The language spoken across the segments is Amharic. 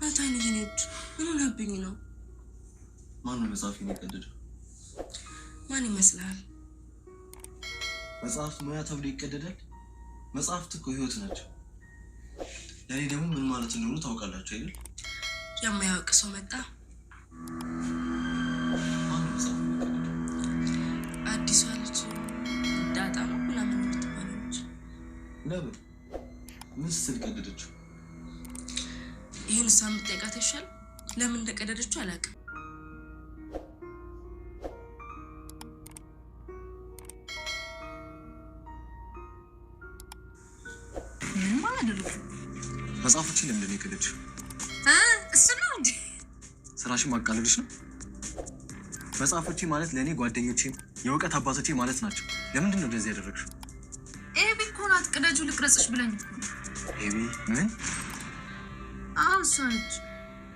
ናታን ይሄኔት ምን ሆነብኝ ነው? ማን ነው መጽሐፍ የሚቀደደው? ማን ይመስላል? መጽሐፍት ሙያ ተብሎ ይቀደዳል? መጽሐፍት እኮ ህይወት ናቸው። ለኔ ደግሞ ምን ማለት እንደሆነ ታውቃላችሁ አይደል? የማያውቅ ሰው መጣ። ማን ነው መጽሐፍ የሚቀደደው? አዲሷ ልጅ ዳጣ ነው ምናምን የምትባለች። ለምን? ምን ስትል ቀደደችው? ይህን ሳምንት ጠይቃት ይሻል። ለምን እንደቀደደችው አላውቅም። መጽሐፎችን ለምንድን ነው የቀደድሽው? እሱ ነው እንዴ? ስራሽን ማቃለልሽ ነው? መጽሐፎቼ ማለት ለእኔ ጓደኞቼም የእውቀት አባቶቼ ማለት ናቸው። ለምንድን ነው እንደዚህ ያደረግሽው? ኤቢ እኮ ናት ቅደጁ ልቅረጽሽ ብለኝ እኮ ነው። ኤቢ ምን? አዎ እሷ ነች።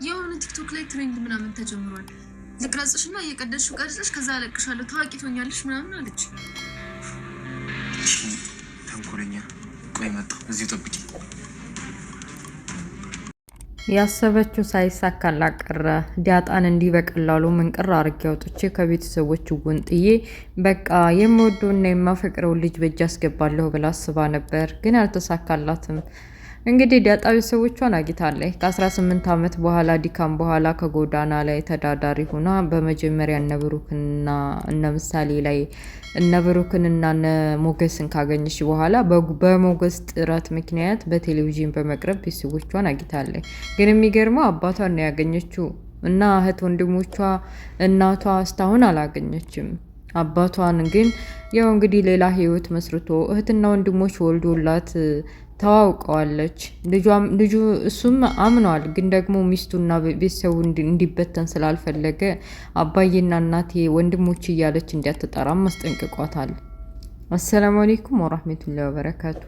የሆነ ቲክቶክ ላይ ትሬንድ ምናምን ተጀምሯል። ልቅረጽሽና እየቀደድሽው ቀርጽሽ ከዛ አለቅሻለሁ ታዋቂ ትሆኛለሽ ምናምን አለች። እሺ ተንኮለኛ። ቆይ መጣሁ፣ እዚሁ ጠብቂ። ያሰበችው ሳይሳካላት ቀረ። ዳጣን እንዲህ በቀላሉ ምንቅር አድርጌ አውጥቼ ከቤተሰቦች ወንጥዬ በቃ የምወደውና የማፈቅረው ልጅ በእጅ አስገባለሁ ብላ አስባ ነበር፣ ግን አልተሳካላትም። እንግዲህ ዳጣ ቤተሰቦቿን አግኝታለች። ከ18 ዓመት በኋላ ድካም በኋላ ከጎዳና ላይ ተዳዳሪ ሆና በመጀመሪያ እነ ምሳሌ ላይ እነ ብሩክንና እነ ሞገስን ካገኘች በኋላ በሞገስ ጥረት ምክንያት በቴሌቪዥን በመቅረብ ቤተሰቦቿን አግኝታለች። ግን የሚገርመው አባቷን ነው ያገኘችው እና እህት ወንድሞቿ እናቷ እስካሁን አላገኘችም። አባቷን ግን ያው እንግዲህ ሌላ ህይወት መስርቶ እህትና ወንድሞች ወልዶላት ተዋውቀዋለች። ልጁ እሱም አምኗል። ግን ደግሞ ሚስቱና ቤተሰቡ እንዲበተን ስላልፈለገ አባዬና እናቴ ወንድሞች እያለች እንዲያትጠራም አስጠንቅቋታል። አሰላሙ አለይኩም ወራህመቱላሂ ወበረካቱ።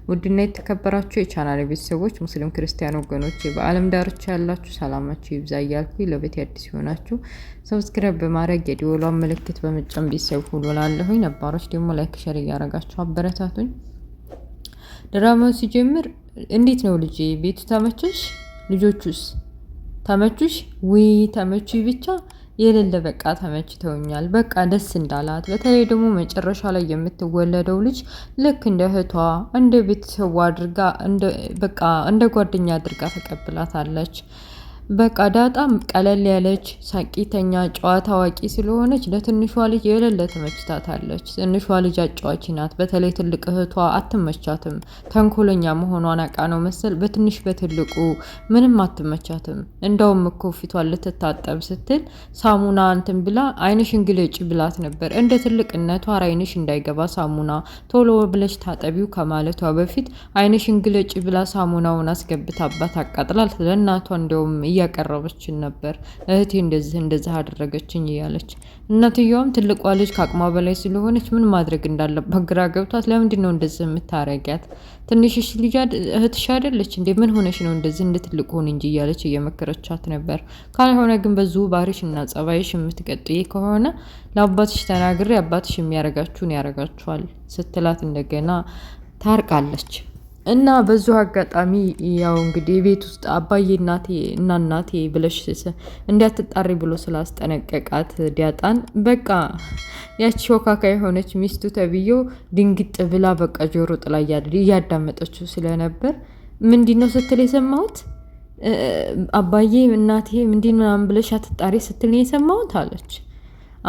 ውድና የተከበራችሁ የቻናል ቤተሰቦች ሙስሊም ክርስቲያን ወገኖች በአለም ዳርቻ ያላችሁ ሰላማችሁ ይብዛ እያልኩ ለቤት አዲስ ሆናችሁ ሰብስክራይብ በማድረግ የደወሏን ምልክት በመጫን ቤተሰብ ሁሉ ላለሁኝ ነባሮች ደግሞ ላይክ ሼር እያደረጋችሁ አበረታቱኝ። ድራማው ሲጀምር እንዴት ነው ልጄ? ቤቱ ተመቸሽ? ልጆቹስ ተመቹሽ? ውይ ተመቹ ብቻ የሌለ በቃ ተመችተውኛል። በቃ ደስ እንዳላት በተለይ ደግሞ መጨረሻ ላይ የምትወለደው ልጅ ልክ እንደ እህቷ እንደ ቤተሰቡ አድርጋ በቃ እንደ ጓደኛ አድርጋ ተቀብላታለች። በቃ ዳጣም ቀለል ያለች ሳቂተኛ ጨዋ ታዋቂ ስለሆነች ለትንሿ ልጅ የሌለ ተመችታታለች። ትንሿ ልጅ አጫዋች ናት። በተለይ ትልቅ እህቷ አትመቻትም። ተንኮለኛ መሆኗን አውቃ ነው መሰል በትንሽ በትልቁ ምንም አትመቻትም። እንደውም እኮ ፊቷን ልትታጠብ ስትል ሳሙና እንትን ብላ አይንሽን ግለጭ ብላት ነበር። እንደ ትልቅነቷ አይንሽ እንዳይገባ ሳሙና ቶሎ ብለሽ ታጠቢው ከማለቷ በፊት አይንሽን ግለጭ ብላ ሳሙናውን አስገብታባት አቃጥላል። ለእናቷ እንደውም እያቀረበችን ነበር። እህቴ እንደዚህ አደረገችኝ እያለች እናትየዋም ትልቋ ልጅ ከአቅሟ በላይ ስለሆነች ምን ማድረግ እንዳለባት ግራ ገብቷት ለምንድን ነው እንደዚህ የምታረጊያት? ትንሽሽ ልጅ እህትሽ አይደለች እንዴ? ምን ሆነሽ ነው እንደዚህ እንደ ትልቅ ሆን እንጂ እያለች እየመከረቻት ነበር። ካልሆነ ግን በዙ ባሪሽ እና ጸባይሽ የምትቀጥይ ከሆነ ለአባትሽ ተናግሬ አባትሽ የሚያረጋችሁን ያረጋችኋል ስትላት እንደገና ታርቃለች። እና በዙ አጋጣሚ ያው እንግዲህ ቤት ውስጥ አባዬ እናቴ ብለሽ እንዳትጣሪ ብሎ ስላስጠነቀቃት ዳጣን በቃ ያቺ ሾካካ የሆነች ሚስቱ ተብዬው ድንግጥ ብላ በቃ ጆሮ ጥላ እያዳመጠችው ስለነበር ምንድነው ስትል የሰማሁት አባዬ እናቴ ምናምን ብለሽ አትጣሪ ስትል ነው የሰማሁት አለች።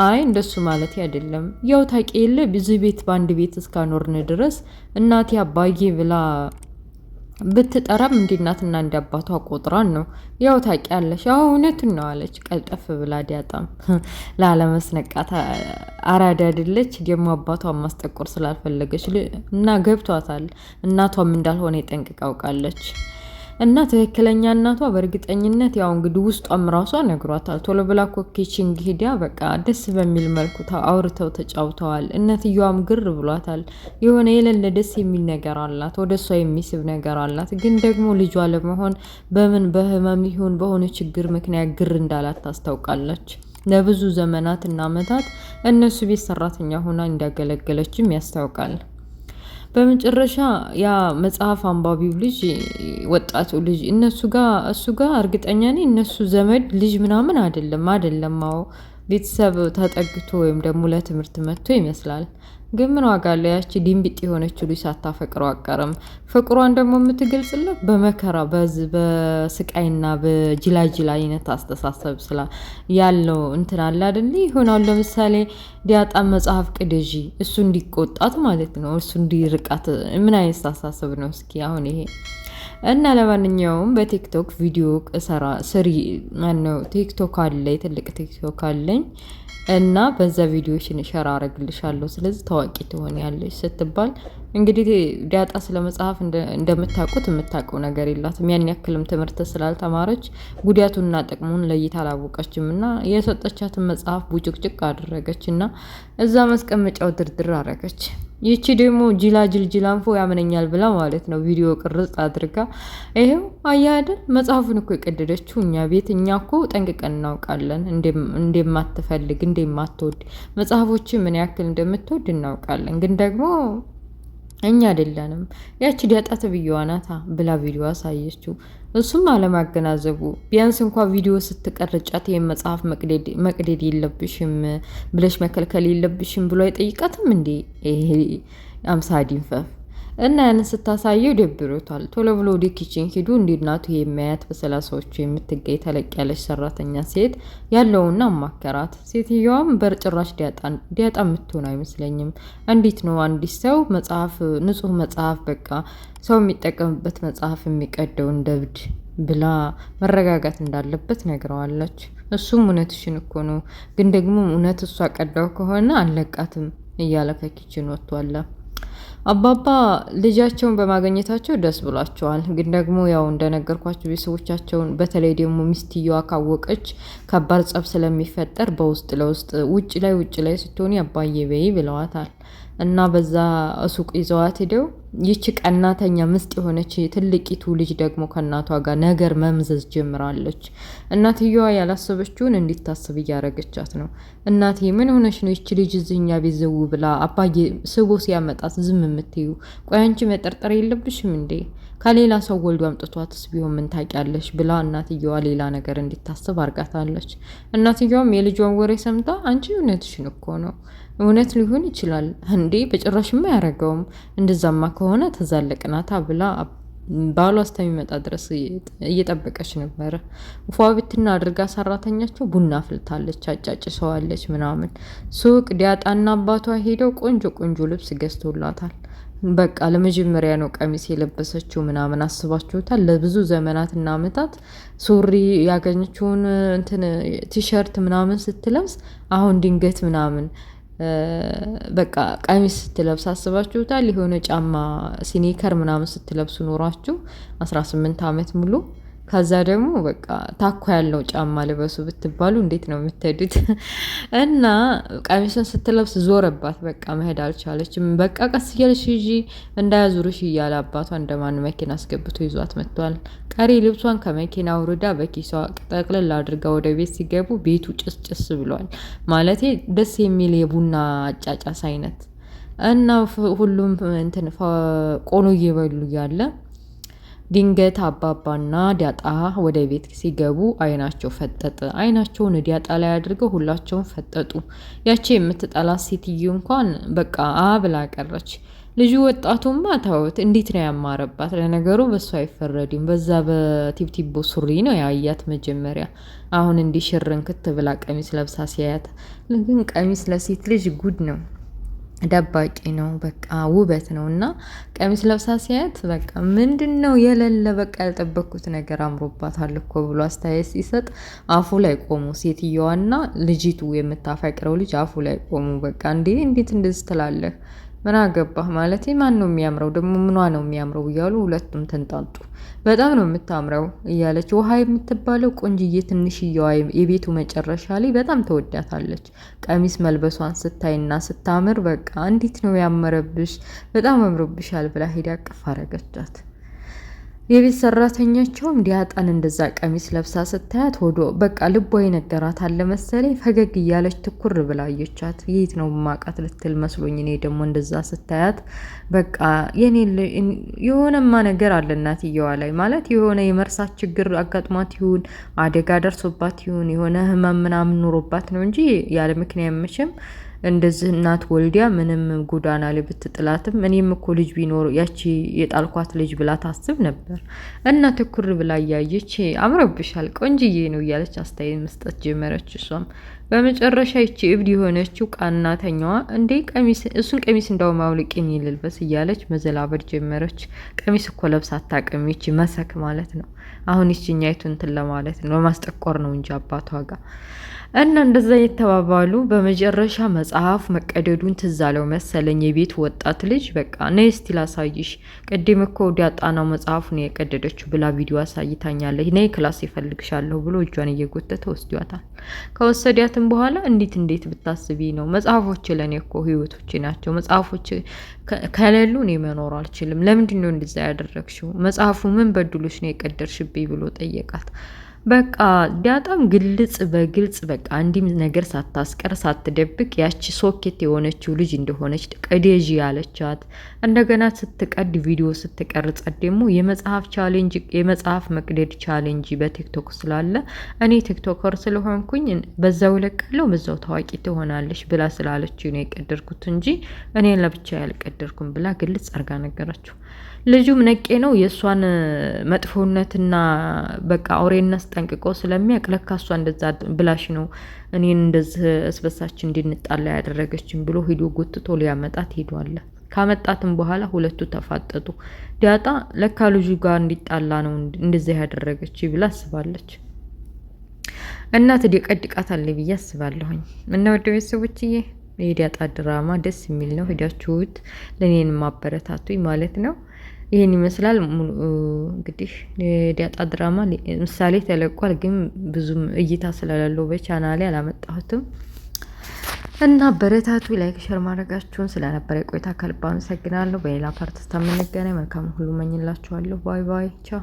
አይ እንደሱ ማለት አይደለም። ያው ታውቂ የለ ብዙ ቤት በአንድ ቤት እስካኖርን ድረስ እናቴ አባዬ ብላ ብትጠራም እንደ እናትና እንደ አባቷ ቆጥራን ነው። ያው ታውቂያለሽ። አዎ እውነቱን ነው አለች ቀልጠፍ ብላ። ዳጣም ላለመስነቃት አራዳ አይደለች ደግሞ አባቷን ማስጠቆር ስላልፈለገች እና ገብቷታል። እናቷም እንዳልሆነ ጠንቅቃ አውቃለች። እና ትክክለኛ እናቷ በእርግጠኝነት ያው እንግዲህ ውስጧም ራሷ ነግሯታል። ቶሎ ብላ እኮ ኪችን ሄዳ በቃ ደስ በሚል መልኩ አውርተው ተጫውተዋል። እናትየዋም ግር ብሏታል። የሆነ የሌለ ደስ የሚል ነገር አላት፣ ወደ እሷ የሚስብ ነገር አላት። ግን ደግሞ ልጇ ለመሆን በህመም ይሁን በሆነ ችግር ምክንያት ግር እንዳላት ታስታውቃለች። ለብዙ ዘመናትና ዓመታት እነሱ ቤት ሰራተኛ ሆና እንዳገለገለችም ያስታውቃል። በመጨረሻ ያ መጽሐፍ አንባቢው ልጅ ወጣቱ ልጅ እሱ ጋር እርግጠኛ ነኝ እነሱ ዘመድ ልጅ ምናምን አይደለም። አዎ ቤተሰብ ተጠግቶ ወይም ደግሞ ለትምህርት መጥቶ ይመስላል። ግን ምን ዋጋ አለው? ያቺ ድንቢጥ የሆነችው ልጅ ሳታፈቅረው አቀርም። ፍቅሯን ደግሞ የምትገልጽለት በመከራ በስቃይና በጅላጅል አይነት አስተሳሰብ ስላ ያለው እንትን አለ አይደል? ይሆናል። ለምሳሌ ዲያጣን መጽሐፍ ቅደጂ እሱ እንዲቆጣት ማለት ነው፣ እሱ እንዲርቃት። ምን አይነት አስተሳሰብ ነው እስኪ አሁን ይሄ? እና ለማንኛውም በቲክቶክ ቪዲዮ ስሪ ማነው ቲክቶክ አለ፣ ትልቅ ቲክቶክ አለኝ እና በዛ ቪዲዮሽን ሸር አረግልሻለሁ። ስለዚህ ታዋቂ ትሆኛለሽ ስትባል እንግዲህ ዲያጣ ስለ መጽሐፍ እንደምታውቁት የምታውቀው ነገር የላትም። ያን ያክልም ትምህርት ስላልተማረች ጉዳቱንና ጥቅሙን ለይታ አላወቀችም እና የሰጠቻትን መጽሐፍ ቡጭቅጭቅ አደረገች እና እዛ ማስቀመጫው ድርድር አረገች። ይቺ ደግሞ ጅላንፎ ያምነኛል ብላ ማለት ነው ቪዲዮ ቅርጽ አድርጋ ይሄው አያደል መጽሐፉን እኮ የቀደደችው እኛ ቤት። እኛ እኮ ጠንቅቀን እናውቃለን እንደማትፈልግ እንደማትወድ፣ መጽሐፎች ምን ያክል እንደምትወድ እናውቃለን። ግን ደግሞ እኛ አይደለንም። ያቺ ዲያጣ ተብዬዋ ናታ ብላ ቪዲዮ አሳየችው። እሱም አለማገናዘቡ ቢያንስ እንኳ ቪዲዮ ስትቀርጫት ይሄን መጽሐፍ መቅደድ የለብሽም ብለሽ መከልከል የለብሽም ብሎ አይጠይቃትም እንዴ? ይሄ አምሳ ዲንፈፍ እና ያንን ስታሳየው ደብሮታል። ቶሎ ብሎ ወደ ኪችን ሂዱ። እንዴት ናቱ የሚያያት በሰላሳዎቹ የምትገኝ ተለቅ ያለች ሰራተኛ ሴት ያለውና አማከራት። ሴትዮዋም በጭራሽ ዲያጣ የምትሆን አይመስለኝም። እንዴት ነው አንዲት ሰው መጽሐፍ ንጹህ መጽሐፍ በቃ ሰው የሚጠቀምበት መጽሐፍ የሚቀደው እንደ እብድ ብላ መረጋጋት እንዳለበት ነግረዋለች። እሱም እውነትሽን እኮ ነው፣ ግን ደግሞ እውነት እሷ ቀዳው ከሆነ አለቃትም እያለ ከኪችን ወጥቷል። አባባ ልጃቸውን በማግኘታቸው ደስ ብሏቸዋል። ግን ደግሞ ያው እንደነገርኳቸው ቤተሰቦቻቸውን በተለይ ደግሞ ሚስትየዋ ካወቀች ከባድ ጸብ ስለሚፈጠር በውስጥ ለውስጥ ውጭ ላይ ስትሆን አባዬ በይ ብለዋታል። እና በዛ ሱቅ ይዘዋት ሄደው ይቺ ቀናተኛ ምስጥ የሆነች ትልቂቱ ልጅ ደግሞ ከእናቷ ጋር ነገር መምዘዝ ጀምራለች። እናትየዋ ያላሰበችውን እንዲታስብ እያረገቻት ነው። እናቴ ምን ሆነሽ ነው ይቺ ልጅ እዚህኛ ቤት ዘው ብላ አባዬ ስቦ ሲያመጣት ዝም የምትዩ? ቆይ አንቺ መጠርጠር የለብሽም እንዴ? ከሌላ ሰው ወልዶ አምጥቷትስ ቢሆን ምን ታውቂያለሽ? ብላ እናትየዋ ሌላ ነገር እንዲታስብ አርጋታለች። እናትየዋም የልጇን ወሬ ሰምታ አንቺ እውነትሽን እኮ ነው፣ እውነት ሊሆን ይችላል እንዴ? በጭራሽማ አያረገውም። እንደዛማ ከሆነ ተዛለቅናታ ብላ ባሏ እስከሚመጣ ድረስ እየጠበቀች ነበረ። ፏ ብትና አድርጋ ሰራተኛቸው ቡና ፍልታለች፣ አጫጭሰዋለች ምናምን። ሱቅ ዲያጣና አባቷ ሄደው ቆንጆ ልብስ ገዝቶላታል። በቃ ለመጀመሪያ ነው ቀሚስ የለበሰችው ምናምን። አስባችሁታል? ለብዙ ዘመናትና ዓመታት ሱሪ ያገኘችውን እንትን ቲሸርት ምናምን ስትለብስ አሁን ድንገት ምናምን በቃ ቀሚስ ስትለብስ አስባችሁታል? የሆነ ጫማ ሲኒከር ምናምን ስትለብሱ ኖራችሁ 18 ዓመት ሙሉ ከዛ ደግሞ በቃ ታኮ ያለው ጫማ ልበሱ ብትባሉ እንዴት ነው የምትሄዱት? እና ቀሚስን ስትለብስ ዞረባት። በቃ መሄድ አልቻለችም። በቃ ቀስ እያለሽ ሂጂ እንዳያዙርሽ እያለ አባቷ እንደማን መኪና አስገብቶ ይዟት መጥቷል። ቀሪ ልብሷን ከመኪና አውርዳ በኪሷ ጠቅልል አድርጋ ወደ ቤት ሲገቡ ቤቱ ጭስ ብሏል። ማለቴ ደስ የሚል የቡና አጫጫስ አይነት እና ሁሉም እንትን ቆሎ እየበሉ ያለ ድንገት አባባና ዲያጣ ወደ ቤት ሲገቡ አይናቸው ፈጠጠ። አይናቸውን ዲያጣ ላይ አድርገው ሁላቸውን ፈጠጡ። ያቺ የምትጠላት ሴትዮ እንኳን በቃ ብላ ቀረች። ልጁ ወጣቱማ ታወት እንዴት ነው ያማረባት። ለነገሩ በሱ አይፈረድም። በዛ በቲብቲቦ ሱሪ ነው ያያት መጀመሪያ። አሁን እንዲሽርን ክትብላ ቀሚስ ለብሳ ሲያያት፣ ግን ቀሚስ ለሴት ልጅ ጉድ ነው፣ ደባቂ ነው፣ በቃ ውበት ነው። እና ቀሚስ ለብሳ ሲያየት በቃ ምንድነው የሌለ በቃ ያልጠበቅኩት ነገር አምሮባታል እኮ ብሎ አስተያየት ሲሰጥ አፉ ላይ ቆሙ። ሴትዮዋና ልጅቱ የምታፈቅረው ልጅ አፉ ላይ ቆሙ። በቃ እንዴት እንደዚህ ትላለህ? ምን አገባህ ማለት ማን ነው የሚያምረው ደግሞ ምኗ ነው የሚያምረው እያሉ ሁለቱም ተንጣጡ። በጣም ነው የምታምረው እያለች ውሃ የምትባለው ቆንጅዬ ትንሽዬዋ የቤቱ መጨረሻ ላይ በጣም ተወዳታለች። ቀሚስ መልበሷን ስታይና ስታምር በቃ እንዴት ነው ያመረብሽ፣ በጣም አምሮብሻል ብላ ሄዳ አቅፍ አረገቻት። የቤት ሰራተኛቸውም ዲያጣን እንደዛ ቀሚስ ለብሳ ስታያት ሆዶ በቃ ልቧ የነገራት አለ መሰለኝ ፈገግ እያለች ትኩር ብላ አየቻት። የት ነው ማቃት ልትል መስሎኝ እኔ ደግሞ እንደዛ ስታያት በቃ የሆነማ ነገር አለ እናትየዋ ላይ ማለት የሆነ የመርሳት ችግር አጋጥሟት ይሁን አደጋ ደርሶባት ይሁን የሆነ ህመም ምናምን ኑሮባት ነው እንጂ ያለ ምክንያት መቼም እንደዚህ እናት ወልዲያ ምንም ጎዳና ላይ ብትጥላትም እኔም እኮ ልጅ ቢኖር ያቺ የጣልኳት ልጅ ብላ ታስብ ነበር። እና ትኩር ብላ እያየች አምሮብሻል፣ ቆንጅዬ ነው እያለች አስተያየት መስጠት ጀመረች። እሷም በመጨረሻ ይቺ እብድ የሆነችው ቃናተኛዋ እንዴ እሱን ቀሚስ እንዳውም አውልቂኝ ልልበስ እያለች መዘላበድ ጀመረች። ቀሚስ እኮ ለብሳ አታውቅም ይቺ መሰክ ማለት ነው። አሁን ይችኛይቱ እንትን ለማለት ነው ለማስጠቆር ነው እንጂ አባቷ ጋር እና እንደዛ የተባባሉ በመጨረሻ መጽሐፍ መቀደዱን ትዝ አለው መሰለኝ የቤት ወጣት ልጅ በቃ ነይ እስቲ ላሳይሽ፣ ቅድም እኮ ዲያጣናው መጽሐፉን የቀደደችው ብላ ቪዲዮ አሳይታኛለች፣ ነይ ክላስ ይፈልግሻለሁ ብሎ እጇን እየጎተተ ወስዷታል። ከወሰዳትም በኋላ እንዴት ብታስቢ ነው መጽሐፎች ለኔ እኮ ህይወቶች ናቸው፣ መጽሐፎች ከሌሉ እኔ መኖር አልችልም፣ ለምንድን ነው እንደዛ ያደረግሽው? መጽሐፉ ምን በድሎሽ ነው የቀደርሽብኝ ብሎ ጠየቃት። በቃ ዲያጣም በግልጽ በቃ አንዲም ነገር ሳታስቀር ሳትደብቅ ያቺ ሶኬት የሆነችው ልጅ እንደሆነች ቀደጂ ያለቻት። እንደገና ስትቀድ ቪዲዮ ስትቀርጸት ደግሞ የመጽሐፍ መቅደድ ቻሌንጅ በቲክቶክ ስላለ እኔ ቲክቶከር ስለሆንኩኝ በዛው ለቀለው በዛው ታዋቂ ትሆናለች ብላ ስላለችው ነው የቀደርኩት እንጂ እኔን ለብቻ ያልቀደርኩም ብላ ግልጽ አርጋ ነገራችሁ። ልጁም ነቄ ነው የእሷን መጥፎነትና በቃ አውሬነት ጠንቅቆ ስለሚያውቅ ለካ እሷ እንደዛ ብላሽ ነው እኔን እንደዚህ እስበሳችን እንድንጣላ ያደረገችን ብሎ ሂዶ ጎትቶ ሊያመጣት ሄዷል። ካመጣትም በኋላ ሁለቱ ተፋጠጡ። ዲያጣ ለካ ልጁ ጋር እንዲጣላ ነው እንደዚህ ያደረገች ብላ አስባለች። እና ትደቀድቃታለች ብዬ አስባለሁኝ። እና ወደ ቤተሰቦችዬ የዲያጣ ድራማ ደስ የሚል ነው። ሄዳችሁት ለኔን ማበረታቱኝ ማለት ነው። ይሄን ይመስላል እንግዲህ ዲያጣ ድራማ ምሳሌ ተለቋል፣ ግን ብዙም እይታ ስለሌለው በቻናሌ አላመጣሁትም እና አበረታቱ። ላይክ ሼር ማድረጋችሁን ስለነበረ ቆይታ ከልብ አመሰግናለሁ። በሌላ ፓርት እስከምንገናኝ መልካም ሁሉ መኝላችኋለሁ። ባይ ባይ፣ ቻው።